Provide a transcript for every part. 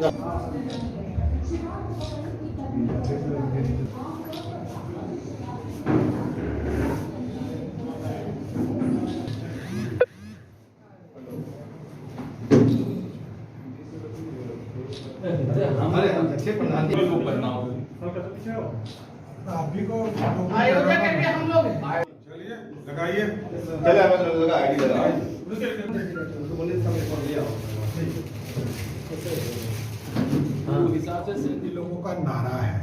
अभी को अयोध्या के लिए हम लोग चलिए लगाइए। लगा आईडी लगा लोगों का नारा है,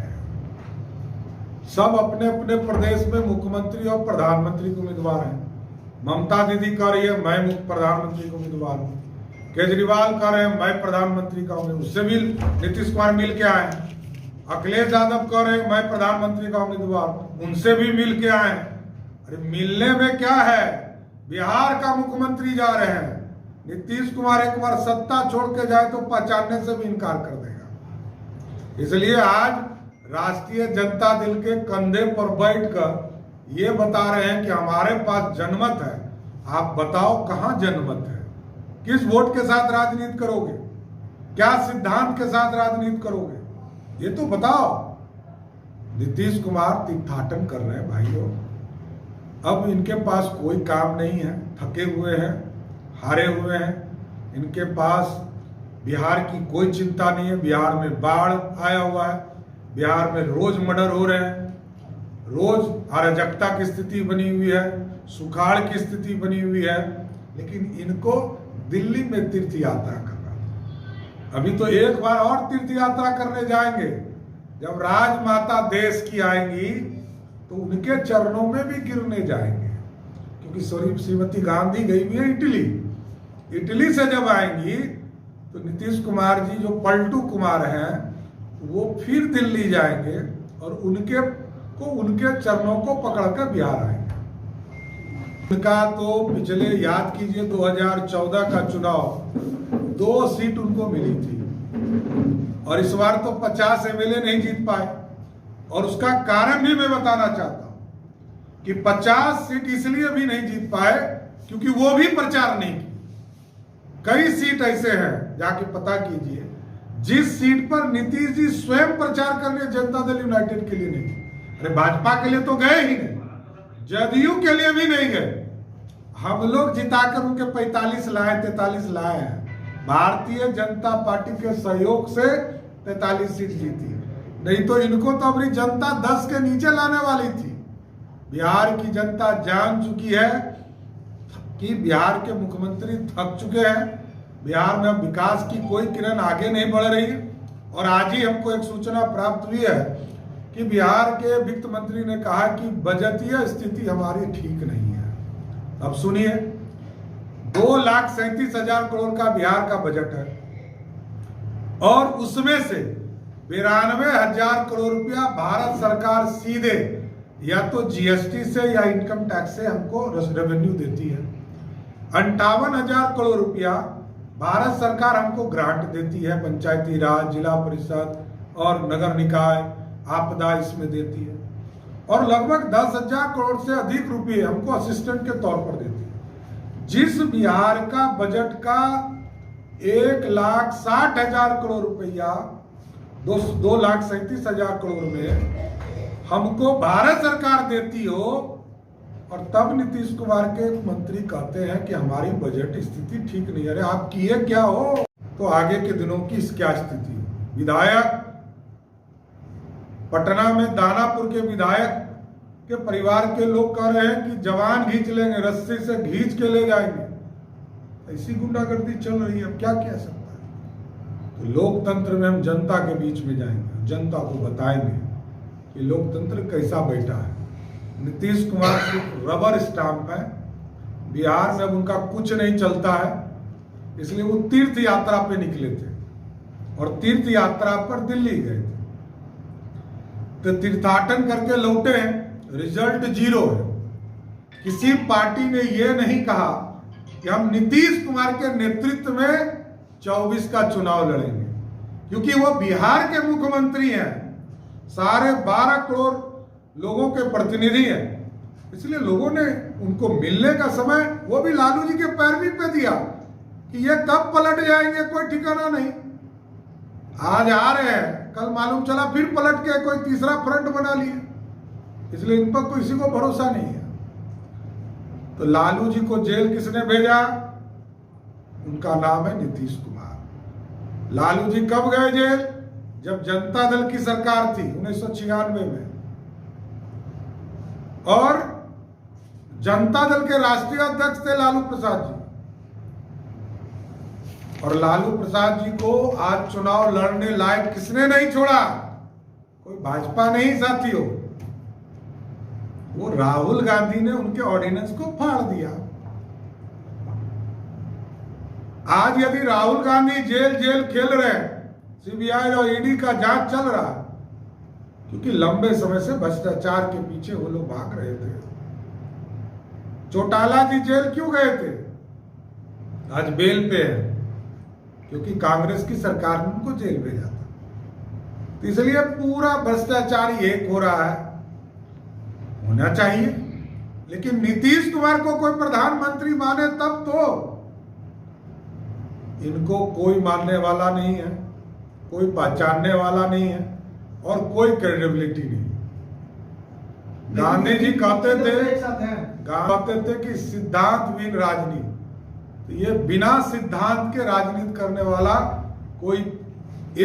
सब अपने अपने प्रदेश में मुख्यमंत्री और प्रधानमंत्री के उम्मीदवार हैं। ममता दीदी कह रही है मैं प्रधानमंत्री का उम्मीदवार हूँ, केजरीवाल कह रहे हैं मैं प्रधानमंत्री का उम्मीदवार, उससे भी नीतीश कुमार मिल के आए हैं। अखिलेश यादव कह रहे हैं मैं प्रधानमंत्री का उम्मीदवार हूँ, उनसे भी मिल के आए हैं। अरे मिलने में क्या है, बिहार का मुख्यमंत्री जा रहे हैं। नीतीश कुमार एक बार सत्ता छोड़ के जाए तो पहचानने से भी इनकार कर देगा। इसलिए आज राष्ट्रीय जनता दल के कंधे पर बैठकर ये बता रहे हैं कि हमारे पास जनमत है, आप बताओ कहां जनमत है, किस वोट के साथ राजनीति करोगे, क्या सिद्धांत के साथ राजनीति करोगे, ये तो बताओ। नीतीश कुमार तीर्थाटन कर रहे हैं भाइयों, अब इनके पास कोई काम नहीं है, थके हुए हैं, हारे हुए हैं। इनके पास बिहार की कोई चिंता नहीं है। बिहार में बाढ़ आया हुआ है, बिहार में रोज मर्डर हो रहे हैं, रोज अराजकता की स्थिति बनी हुई है, सुखाड़ की स्थिति बनी हुई है। लेकिन इनको दिल्ली में तीर्थ यात्रा करना, अभी तो एक बार और तीर्थ यात्रा करने जाएंगे। जब राजमाता देश की आएंगी तो उनके चरणों में भी गिरने जाएंगे, क्योंकि श्रीमती गांधी गई हुई है इटली। इटली से जब आएंगी तो नीतीश कुमार जी जो पलटू कुमार हैं वो फिर दिल्ली जाएंगे और उनके चरणों को पकड़कर बिहार आएंगे। उनका तो पिछले याद कीजिए 2014 का चुनाव 2 सीट उनको मिली थी और इस बार तो 50 एमएलए नहीं जीत पाए। और उसका कारण भी मैं बताना चाहता हूं कि 50 सीट इसलिए भी नहीं जीत पाए क्योंकि वो भी प्रचार नहीं की। कई सीट ऐसे हैं, जाके पता कीजिए, जिस सीट पर नीतीश जी स्वयं प्रचार करने जनता दल यूनाइटेड के लिए नहीं, अरे भाजपा के लिए तो गए ही नहीं, जदयू के लिए भी नहीं गए। हम लोग जिताकर उनके 45 लाए, 43 लाए हैं। भारतीय जनता पार्टी के सहयोग से 43 सीट जीती है, नहीं तो इनको तो अपनी जनता 10 के नीचे लाने वाली थी। बिहार की जनता जान चुकी है कि बिहार के मुख्यमंत्री थक चुके हैं, बिहार में विकास की कोई किरण आगे नहीं बढ़ रही। और आज ही हमको एक सूचना प्राप्त हुई है कि बिहार के वित्त मंत्री ने कहा कि बजटीय स्थिति हमारी ठीक नहीं है। अब सुनिए, 2,37,000 करोड़ का बिहार का बजट है और उसमें से 92,000 करोड़ रुपया भारत सरकार सीधे या तो जीएसटी से या इनकम टैक्स से हमको रेवेन्यू देती है। 58,000 करोड़ रुपया भारत सरकार हमको ग्रांट देती है, पंचायती राज, जिला परिषद और नगर निकाय, आपदा इसमें देती है। और लगभग 10,000 करोड़ से अधिक रुपये हमको असिस्टेंट के तौर पर देती है। जिस बिहार का बजट का 1,60,000 करोड़ रुपया 2,37,000 करोड़ में हमको भारत सरकार देती हो, और तब नीतीश कुमार के मंत्री कहते हैं कि हमारी बजट स्थिति ठीक नहीं है। अरे आप किए क्या हो, तो आगे के दिनों की क्या स्थिति हो। विधायक पटना में दानापुर के विधायक के परिवार के लोग कह रहे हैं कि जवान खींच लेंगे, रस्सी से खींच के ले जाएंगे। ऐसी गुंडागर्दी चल रही है, अब क्या कह सकता है। तो लोकतंत्र में हम जनता के बीच में जाएंगे, जनता को बताएंगे कि लोकतंत्र कैसा बैठा है। नीतीश कुमार सिर्फ रबर स्टाम्प है, बिहार में अब उनका कुछ नहीं चलता है, इसलिए वो तीर्थ यात्रा पे निकले थे और तीर्थ यात्रा पर दिल्ली गए थे। तो तीर्थाटन करके लौटे हैं, रिजल्ट 0 है। किसी पार्टी ने यह नहीं कहा कि हम नीतीश कुमार के नेतृत्व में 24 का चुनाव लड़ेंगे, क्योंकि वो बिहार के मुख्यमंत्री हैं, साढ़े 12 करोड़ लोगों के प्रतिनिधि हैं। इसलिए लोगों ने उनको मिलने का समय वो भी लालू जी के पैरवी पे दिया कि ये कब पलट जाएंगे कोई ठिकाना नहीं। आज आ रहे हैं, कल मालूम चला फिर पलट के कोई तीसरा फ्रंट बना लिया। इसलिए इन पर किसी को भरोसा नहीं है। तो लालू जी को जेल किसने भेजा? उनका नाम है नीतीश कुमार। लालू जी कब गए जेल? जब जनता दल की सरकार थी 1996 में, और जनता दल के राष्ट्रीय अध्यक्ष थे लालू प्रसाद जी। और लालू प्रसाद जी को आज चुनाव लड़ने लायक किसने नहीं छोड़ा? कोई भाजपा नहीं साथियों, वो राहुल गांधी ने उनके ऑर्डिनेंस को फाड़ दिया। आज यदि राहुल गांधी जेल जेल खेल रहे हैं, सीबीआई और ईडी का जांच चल रहा, क्योंकि लंबे समय से भ्रष्टाचार के पीछे वो लोग भाग रहे थे। चौटाला जी जेल क्यों गए थे? आज बेल पे है, क्योंकि कांग्रेस की सरकार ने उनको जेल भेजा था। तो इसलिए पूरा भ्रष्टाचार एक हो रहा है, होना चाहिए। लेकिन नीतीश कुमार को कोई प्रधानमंत्री माने तब तो। इनको कोई मानने वाला नहीं है, कोई पहचानने वाला नहीं है, और कोई क्रेडिबिलिटी नहीं। गांधी जी कहते थे कि सिद्धांतहीन राजनीति, तो ये बिना सिद्धांत के राजनीति करने वाला कोई